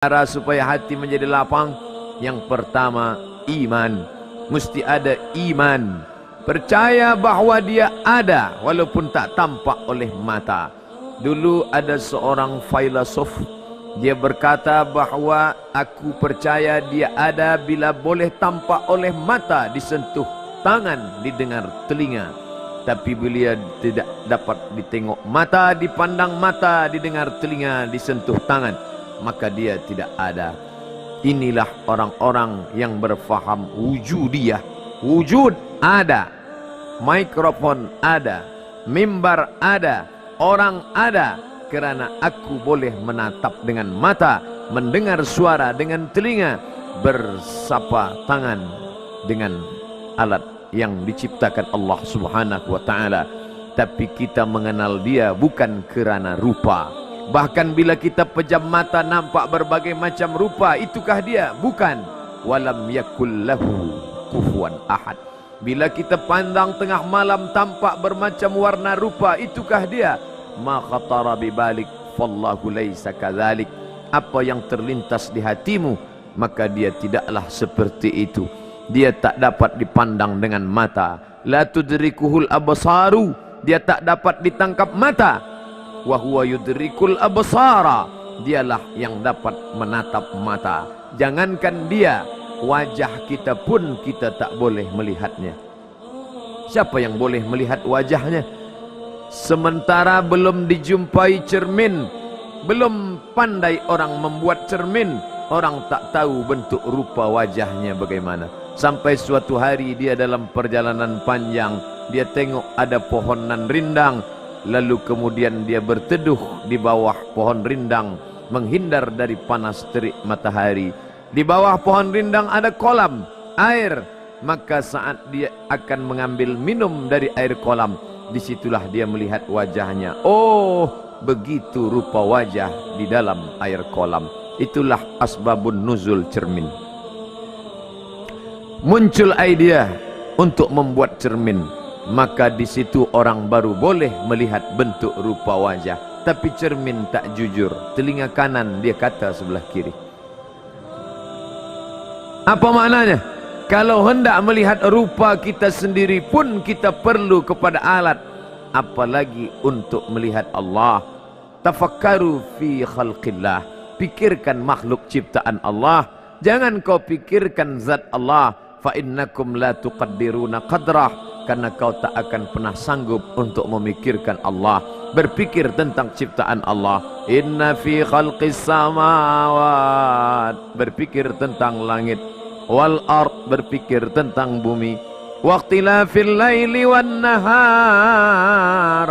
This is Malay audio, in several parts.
Cara supaya hati menjadi lapang, yang pertama iman. Mesti ada iman, percaya bahwa dia ada walaupun tak tampak oleh mata. Dulu ada seorang filosof, dia berkata bahwa aku percaya dia ada bila boleh tampak oleh mata, disentuh tangan, didengar telinga. Tapi bila tidak dapat ditengok mata, dipandang mata, didengar telinga, disentuh tangan, maka dia tidak ada. Inilah orang-orang yang berfaham wujudiyah. Wujud ada, mikrofon ada, mimbar ada, orang ada, kerana aku boleh menatap dengan mata, mendengar suara dengan telinga, bersapa tangan dengan alat yang diciptakan Allah Subhanahu wa ta'ala. Tapi kita mengenal dia bukan kerana rupa. Bahkan bila kita pejam mata nampak berbagai macam rupa, itukah dia? Bukan. Walam yakul lahu kufuwan ahad. Bila kita pandang tengah malam tampak bermacam warna rupa, itukah dia? Ma khatara bibalik fallahu laisa kadzalik. Apa yang terlintas di hatimu, maka dia tidaklah seperti itu. Dia tak dapat dipandang dengan mata. La tudrikuhul absaru. Dia tak dapat ditangkap mata. Wa huwa yudrikul absara. Dialah yang dapat menatap mata. Jangankan dia, wajah kita pun kita tak boleh melihatnya. Siapa yang boleh melihat wajahnya? Sementara belum dijumpai cermin, belum pandai orang membuat cermin, orang tak tahu bentuk rupa wajahnya bagaimana. Sampai suatu hari dia dalam perjalanan panjang, dia tengok ada pohonan rindang, lalu kemudian dia berteduh di bawah pohon rindang, menghindar dari panas terik matahari. Di bawah pohon rindang ada kolam air, maka saat dia akan mengambil minum dari air kolam, disitulah dia melihat wajahnya. Oh, begitu rupa wajah di dalam air kolam. Itulah asbabun nuzul cermin. Muncul idea untuk membuat cermin, maka di situ orang baru boleh melihat bentuk rupa wajah. Tapi cermin tak jujur, telinga kanan dia kata sebelah kiri. Apa maknanya? Kalau hendak melihat rupa kita sendiri pun kita perlu kepada alat, apalagi untuk melihat Allah. Tafakkaru fi khalqillah. Pikirkan makhluk ciptaan Allah, jangan kau pikirkan zat Allah. Fa innakum la tuqaddiruna qadrah. Karena kau tak akan pernah sanggup untuk memikirkan Allah, berpikir tentang ciptaan Allah. Inna fi khalqis samawat, berpikir tentang langit, wal ard, berpikir tentang bumi, waqtilafil laili wan nahar,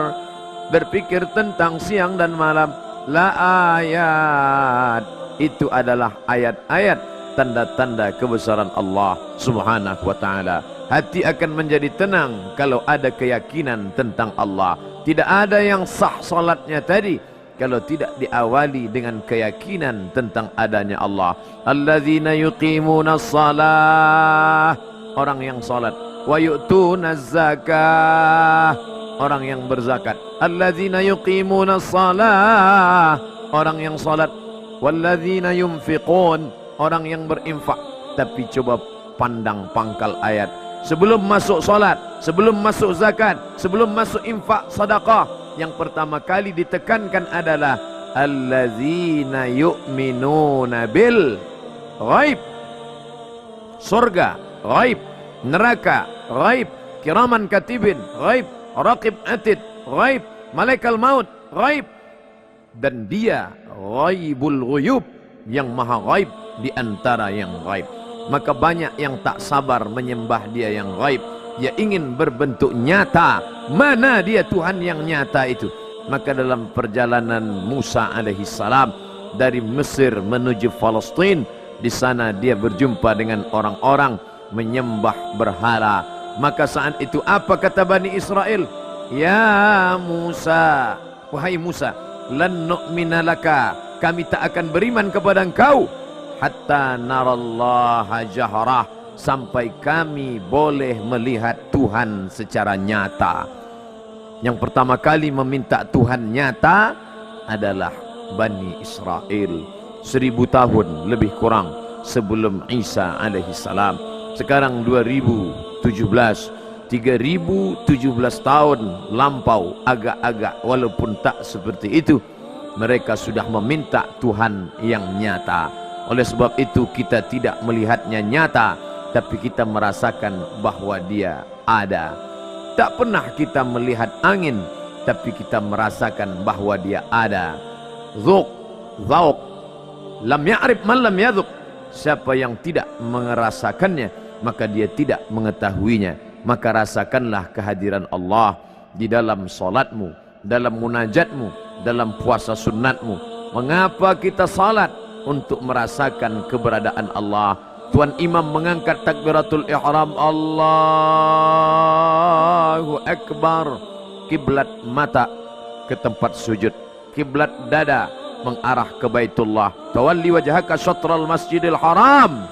berpikir tentang siang dan malam. La ayat, itu adalah ayat-ayat, tanda-tanda kebesaran Allah Subhanahu wa ta'ala. Hati akan menjadi tenang kalau ada keyakinan tentang Allah. Tidak ada yang sah salatnya tadi kalau tidak diawali dengan keyakinan tentang adanya Allah. Alladzina yuqimunas salah, orang yang salat. Wa yu'tunaz zakah, orang yang berzakat. Alladzina yuqimunas salah, orang yang salat. Walladzina yunfiqun, orang yang berinfak. Tapi coba pandang pangkal ayat. Sebelum masuk salat, sebelum masuk zakat, sebelum masuk infak sedekah, yang pertama kali ditekankan adalah allazina yu'minuna bil ghaib. Surga ghaib, neraka ghaib, kiraman katibin ghaib, raqib atid ghaib, malaikat maut ghaib. Dan dia ghaibul ghuyub, yang maha ghaib di antara yang ghaib. Maka banyak yang tak sabar menyembah dia yang ghaib. Dia ingin berbentuk nyata. Mana dia Tuhan yang nyata itu? Maka dalam perjalanan Musa alaihissalam dari Mesir menuju Palestin, di sana dia berjumpa dengan orang-orang menyembah berhala. Maka saat itu apa kata Bani Israel? Ya Musa, wahai Musa, lan nu'mina laka, kami tak akan beriman kepada engkau hatta narallaha jahrah, sampai kami boleh melihat Tuhan secara nyata. Yang pertama kali meminta Tuhan nyata adalah Bani Israel. 1000 tahun lebih kurang sebelum Isa alaihi salam. Sekarang 2017, 3017 tahun lampau agak-agak, walaupun tak seperti itu. Mereka sudah meminta Tuhan yang nyata. Oleh sebab itu kita tidak melihatnya nyata, tapi kita merasakan bahwa dia ada. Tak pernah kita melihat angin, tapi kita merasakan bahwa dia ada. Zuq, zauq, lam ya'rif man lam yadzuq. Siapa yang tidak merasakannya, maka dia tidak mengetahuinya. Maka rasakanlah kehadiran Allah di dalam salatmu, dalam munajatmu, dalam puasa sunnatmu. Mengapa kita salat? Untuk merasakan keberadaan Allah. Tuan Imam mengangkat takbiratul ihram, Allahu Akbar. Kiblat mata ke tempat sujud, kiblat dada mengarah ke Baitullah. Tawalli wajhaka syatral masjidil haram.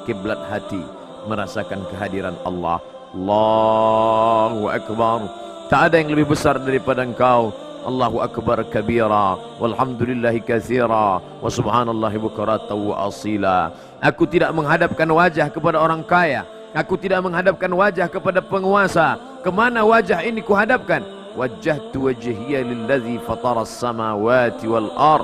Kiblat hati merasakan kehadiran Allah. Allahu Akbar. Tak ada yang lebih besar daripada engkau. Allahu Akbar kabira, walhamdulillahi katsira, wa subhanallahi bukratan wa asila. Aku tidak menghadapkan wajah kepada orang kaya, aku tidak menghadapkan wajah kepada penguasa. Kemana wajah ini kuhadapkan? Wajjahtu wajhiya lillazi fataras samawati wal ard.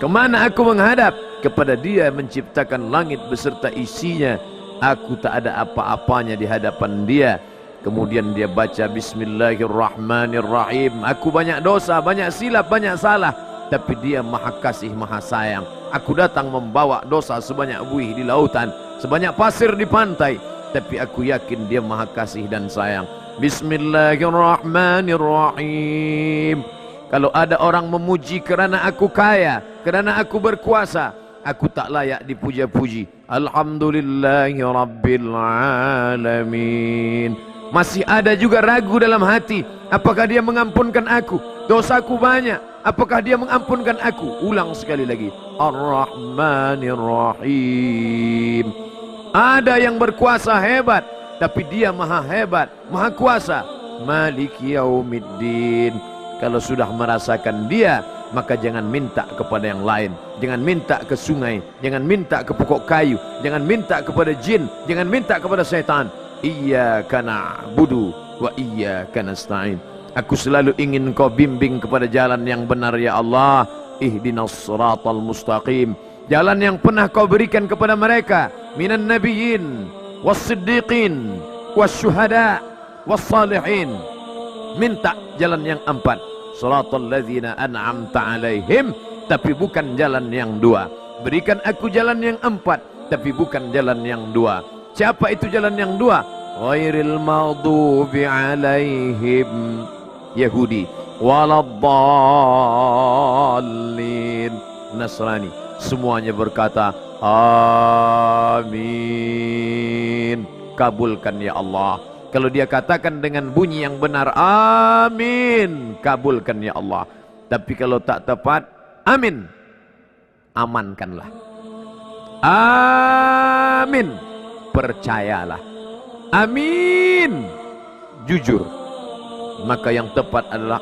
Kemana aku menghadap? Kepada Dia menciptakan langit beserta isinya. Aku tak ada apa-apanya di hadapan Dia. Kemudian dia baca Bismillahirrahmanirrahim. Aku banyak dosa, banyak silap, banyak salah, tapi Dia maha kasih, maha sayang. Aku datang membawa dosa sebanyak buih di lautan, sebanyak pasir di pantai, tapi aku yakin Dia maha kasih dan sayang. Bismillahirrahmanirrahim. Kalau ada orang memuji kerana aku kaya, kerana aku berkuasa, aku tak layak dipuja-puji. Alhamdulillahi rabbil alamin. Masih ada juga ragu dalam hati. Apakah Dia mengampunkan aku? Dosaku banyak. Apakah Dia mengampunkan aku? Ulang sekali lagi. Ar-Rahmanir-Rahim. Ada yang berkuasa hebat, tapi Dia maha hebat, maha kuasa. Maliki yaumiddin. Kalau sudah merasakan Dia, maka jangan minta kepada yang lain. Jangan minta ke sungai, jangan minta ke pokok kayu, jangan minta kepada jin, jangan minta kepada syaitan. Iyyaka na'budu wa iyyaka nasta'in. Aku selalu ingin Kau bimbing kepada jalan yang benar ya Allah. Ihdinas siratal mustaqim. Jalan yang pernah Kau berikan kepada mereka, minan nabiyyin was-siddiqin was-syuhada was-salihin. Minta jalan yang 4, siratal ladzina an'amta alaihim, tapi bukan jalan yang 2. Berikan aku jalan yang 4, tapi bukan jalan yang 2. Siapa itu jalan yang 2? Ghairil maghdubi alaihim, Yahudi, waladdallin, Nasrani. Semuanya berkata amin. Kabulkan ya Allah. Kalau dia katakan dengan bunyi yang benar, amin, kabulkan ya Allah. Tapi kalau tak tepat, amin, amankanlah. Amin, percayalah. Amin, jujur. Maka yang tepat adalah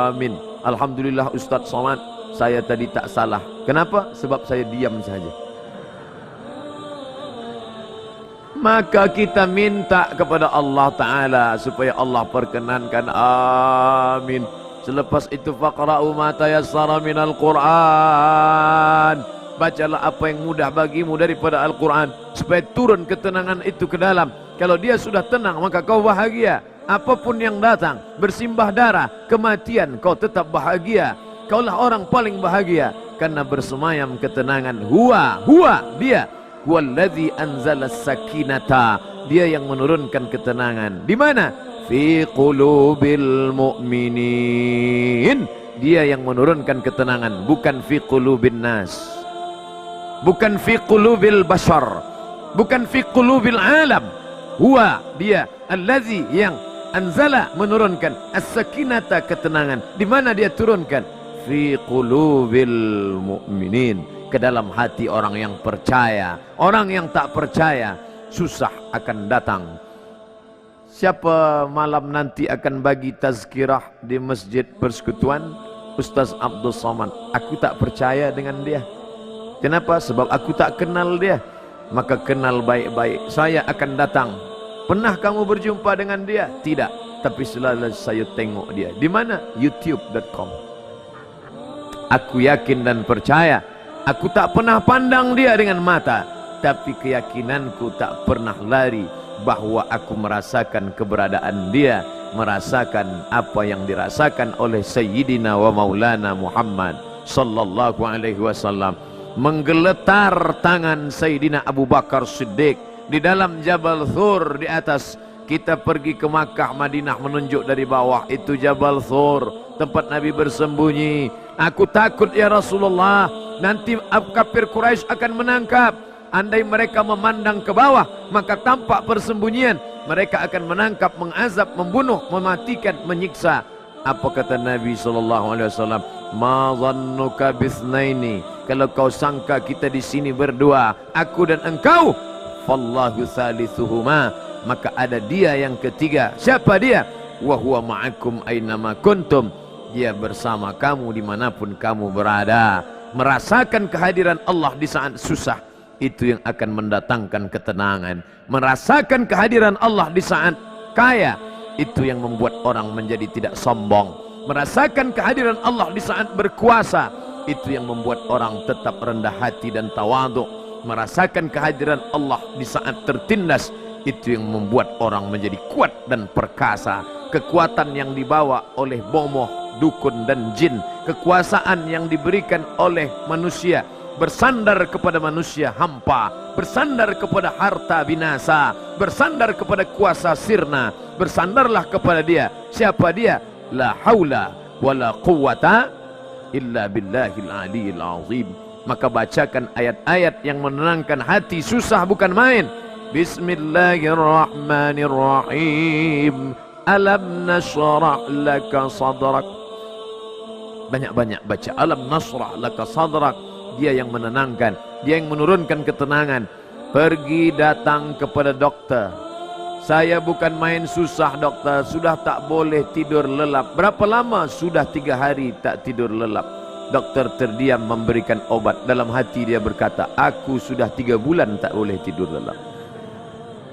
amin. Alhamdulillah Ustaz Somad, saya tadi tak salah. Kenapa? Sebab saya diam saja. Maka kita minta kepada Allah Ta'ala supaya Allah perkenankan. Amin. Selepas itu faqra'u ma tayassara minal Qur'an. Bacalah apa yang mudah bagimu daripada Al-Quran, supaya turun ketenangan itu ke dalam. Kalau dia sudah tenang, maka kau bahagia. Apapun yang datang, bersimbah darah, kematian, kau tetap bahagia. Kaulah orang paling bahagia, karena bersemayam ketenangan. Huwa, dia. Huwallazi anzala sakinata. Dia yang menurunkan ketenangan. Di mana? Fi qulubil mu'minin. Dia yang menurunkan ketenangan, bukan fi qulubin nas, bukan fi qulubil bashar, bukan fi qulubil alam. Huwa, dia, allazi, yang anzala, menurunkan, as-sakinata, ketenangan. Di mana dia turunkan? Fi qulubil mu'minin, ke dalam hati orang yang percaya. Orang yang tak percaya, susah akan datang. Siapa malam nanti akan bagi tazkirah di Masjid Persekutuan? Ustaz Abdul Somad, aku tak percaya dengan dia. Kenapa? Sebab aku tak kenal dia. Maka kenal baik-baik, saya akan datang. Pernah kamu berjumpa dengan dia? Tidak, tapi selalu saya tengok dia. Di mana? youtube.com. Aku yakin dan percaya. Aku tak pernah pandang dia dengan mata, tapi keyakinanku tak pernah lari bahwa aku merasakan keberadaan dia, merasakan apa yang dirasakan oleh Sayyidina wa Maulana Muhammad sallallahu alaihi wasallam. Menggeletar tangan Sayyidina Abu Bakar Siddiq di dalam Jabal Thur. Di atas kita pergi ke Makkah, Madinah, menunjuk dari bawah, itu Jabal Thur, tempat Nabi bersembunyi. Aku takut ya Rasulullah, nanti kafir Quraisy akan menangkap. Andai mereka memandang ke bawah, maka tampak persembunyian. Mereka akan menangkap, mengazab, membunuh, mematikan, menyiksa. Apa kata Nabi SAW? Ma dhannuka bithnaini, kalau kau sangka kita di sini berdua, aku dan engkau, fallahu thalithuhuma, maka ada dia yang ketiga. Siapa dia? Wa huwa ma'akum aynama kuntum, dia bersama kamu dimanapun kamu berada. Merasakan kehadiran Allah di saat susah, itu yang akan mendatangkan ketenangan. Merasakan kehadiran Allah di saat kaya, itu yang membuat orang menjadi tidak sombong. Merasakan kehadiran Allah di saat berkuasa, itu yang membuat orang tetap rendah hati dan tawadhu. Merasakan kehadiran Allah di saat tertindas, itu yang membuat orang menjadi kuat dan perkasa. Kekuatan yang dibawa oleh bomoh, dukun dan jin, kekuasaan yang diberikan oleh manusia, bersandar kepada manusia hampa, bersandar kepada harta binasa, bersandar kepada kuasa sirna. Bersandarlah kepada dia. Siapa dia? La haula wala quwata illa billahil aliyil azim. Maka bacakan ayat-ayat yang menenangkan hati. Susah bukan main. Bismillahirrahmanirrahim. Alam nashrah laka sadrak. Banyak-banyak baca alam nasrah laka sadrak. Dia yang menenangkan, dia yang menurunkan ketenangan. Pergi datang kepada dokter. Saya bukan main susah dokter, sudah tak boleh tidur lelap. Berapa lama? Sudah 3 hari tak tidur lelap. Dokter terdiam memberikan obat. Dalam hati dia berkata, aku sudah 3 bulan tak boleh tidur lelap.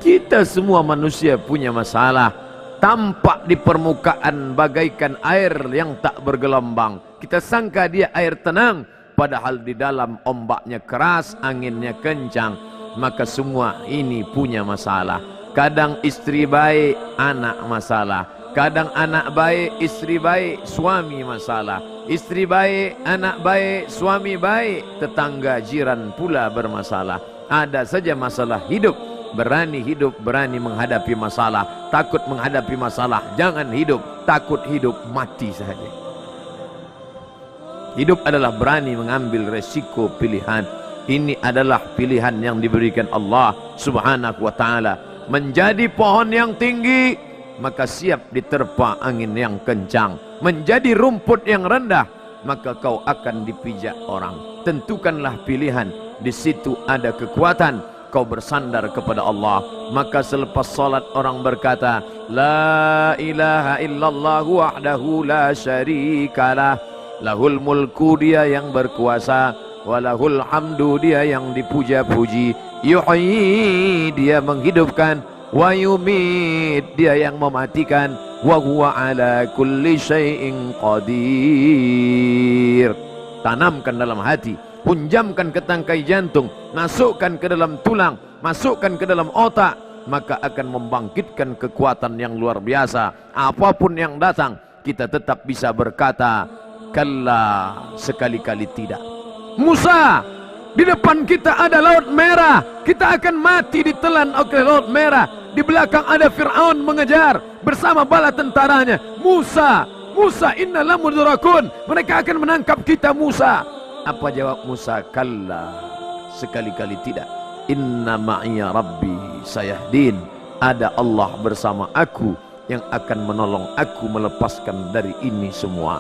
Kita semua manusia punya masalah. Tampak di permukaan bagaikan air yang tak bergelombang. Kita sangka dia air tenang, padahal di dalam ombaknya keras, anginnya kencang. Maka semua ini punya masalah. Kadang istri baik, anak masalah. Kadang anak baik, istri baik, suami masalah. Istri baik, anak baik, suami baik, tetangga jiran pula bermasalah. Ada saja masalah hidup. Berani hidup, berani menghadapi masalah. Takut menghadapi masalah, jangan hidup. Takut hidup, mati saja. Hidup adalah berani mengambil resiko pilihan. Ini adalah pilihan yang diberikan Allah Subhanahu wa ta'ala. Menjadi pohon yang tinggi, maka siap diterpa angin yang kencang. Menjadi rumput yang rendah, maka kau akan dipijak orang. Tentukanlah pilihan. Di situ ada kekuatan. Kau bersandar kepada Allah. Maka selepas salat orang berkata, La ilaha illallah wahdahu la syarikalah. Lahul mulku, dia yang berkuasa. Walahul hamdu, dia yang dipuja-puji. Yuhyi, dia menghidupkan. Wa yumit, dia yang mematikan. Wa huwa ala kulli syai'in qadir. Tanamkan dalam hati, punjamkan ke tangkai jantung, masukkan ke dalam tulang, masukkan ke dalam otak, maka akan membangkitkan kekuatan yang luar biasa. Apapun yang datang, kita tetap bisa berkata, kalla, sekali-kali tidak. Musa, di depan kita ada laut merah, kita akan mati ditelan oleh laut merah. Di belakang ada Fir'aun mengejar bersama bala tentaranya. Musa, inna lamudrakun, mereka akan menangkap kita Musa. Apa jawab Musa? Kalla, sekali-kali tidak. Inna ma'iya rabbi sayahdin, ada Allah bersama aku yang akan menolong aku melepaskan dari ini semua.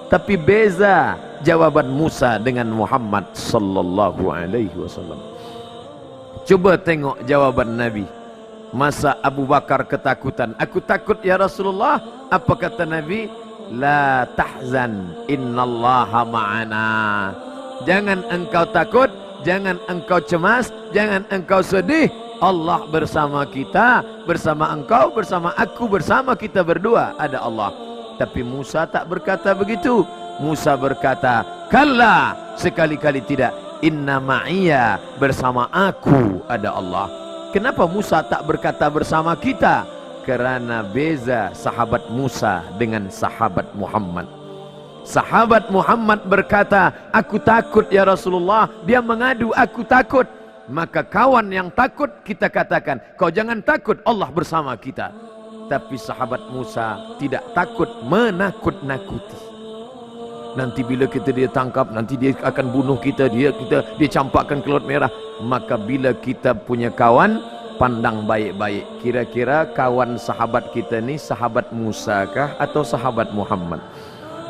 Tapi beza jawaban Musa dengan Muhammad sallallahu alaihi wasallam. Coba tengok jawaban Nabi. Masa Abu Bakar ketakutan, aku takut ya Rasulullah. Apa kata Nabi? La tahzan, innallaha ma'ana. Jangan engkau takut, jangan engkau cemas, jangan engkau sedih. Allah bersama kita, bersama engkau, bersama aku, bersama kita berdua ada Allah. Tapi Musa tak berkata begitu. Musa berkata, kalla, sekali-kali tidak. Inna ma'iyya, bersama aku ada Allah. Kenapa Musa tak berkata bersama kita? Kerana beza sahabat Musa dengan sahabat Muhammad. Sahabat Muhammad berkata, aku takut ya Rasulullah. Dia mengadu, aku takut. Maka kawan yang takut kita katakan, kau jangan takut, Allah bersama kita. Tapi sahabat Musa tidak takut, menakut-nakuti. Nanti bila kita dia tangkap, nanti dia akan bunuh kita, dia campakkan ke laut merah. Maka bila kita punya kawan, pandang baik-baik. Kira-kira kawan sahabat kita ni sahabat Musa kah atau sahabat Muhammad?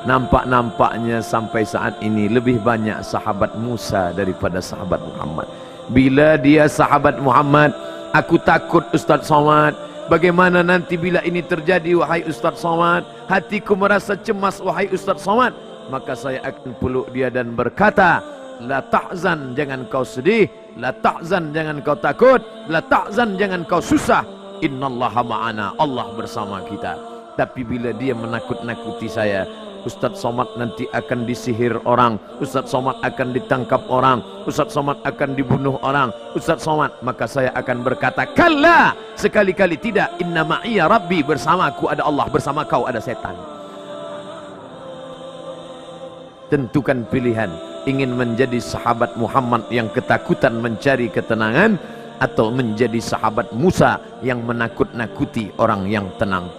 Nampak-nampaknya sampai saat ini lebih banyak sahabat Musa daripada sahabat Muhammad. Bila dia sahabat Muhammad, aku takut Ustaz Somad. Bagaimana nanti bila ini terjadi wahai Ustaz Somad? Hatiku merasa cemas wahai Ustaz Somad. Maka saya akan peluk dia dan berkata, la tahzan, jangan kau sedih. La tahzan, jangan kau takut. La tahzan, jangan kau susah. Innallaha ma'ana, Allah bersama kita. Tapi bila dia menakut-nakuti saya, Ustaz Somad nanti akan disihir orang, Ustaz Somad akan ditangkap orang, Ustaz Somad akan dibunuh orang, Ustaz Somad, maka saya akan berkata, kalla, sekali-kali tidak. Inna ma'iyya Rabbi, bersamaku ada Allah, bersama kau ada setan. Tentukan pilihan, ingin menjadi sahabat Muhammad yang ketakutan mencari ketenangan, atau menjadi sahabat Musa yang menakut-nakuti orang yang tenang.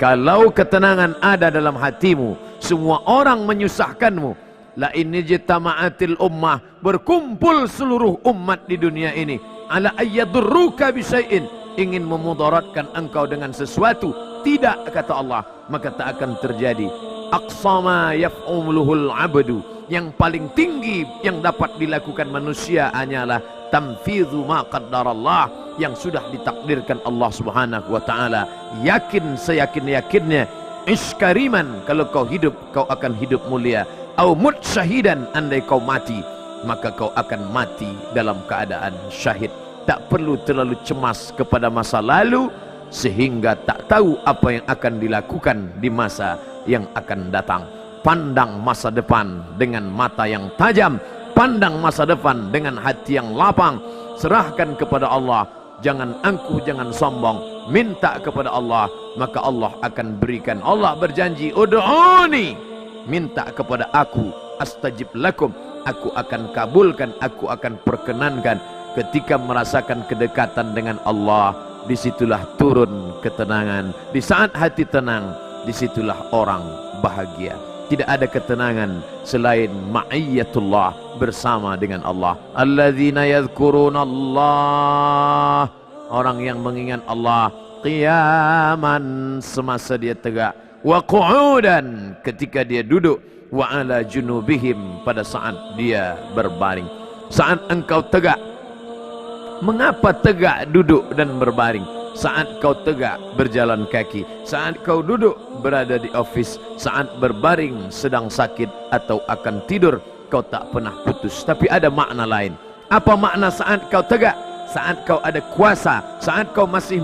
Kalau ketenangan ada dalam hatimu, semua orang menyusahkanmu. La in ijtama'atil ummah, berkumpul seluruh umat di dunia ini, ala ayyadurruka bisyai'in, ingin memudaratkan engkau dengan sesuatu, tidak, kata Allah, maka tak akan terjadi. Aqsama yaf'umluhul abdu, yang paling tinggi yang dapat dilakukan manusia hanyalah tamfidhu ma qaddarallah, yang sudah ditakdirkan Allah Subhanahu wa taala. Yakin seyakin-yakinnya, iskariman, kalau kau hidup kau akan hidup mulia, au mut syahidan, andai kau mati maka kau akan mati dalam keadaan syahid. Tak perlu terlalu cemas kepada masa lalu sehingga tak tahu apa yang akan dilakukan di masa yang akan datang. Pandang masa depan dengan mata yang tajam, pandang masa depan dengan hati yang lapang. Serahkan kepada Allah, jangan angkuh, jangan sombong, minta kepada Allah, maka Allah akan berikan. Allah berjanji, ud'uni, minta kepada aku, astajib lakum, aku akan kabulkan, aku akan perkenankan. Ketika merasakan kedekatan dengan Allah, disitulah turun ketenangan. Di saat hati tenang, disitulah orang bahagia. Tidak ada ketenangan selain ma'iyyatullah, bersama dengan Allah. Alladzina yadhkuruna Allah, orang yang mengingat Allah qiyaman, semasa dia tegak, wa qu'udan, ketika dia duduk, wa ala junubihim, pada saat dia berbaring. Saat engkau tegak, mengapa tegak duduk dan berbaring? Saat kau tegak berjalan kaki, saat kau duduk berada di office, saat berbaring sedang sakit atau akan tidur, kau tak pernah putus. Tapi ada makna lain. Apa makna saat kau tegak? Saat kau ada kuasa, saat kau masih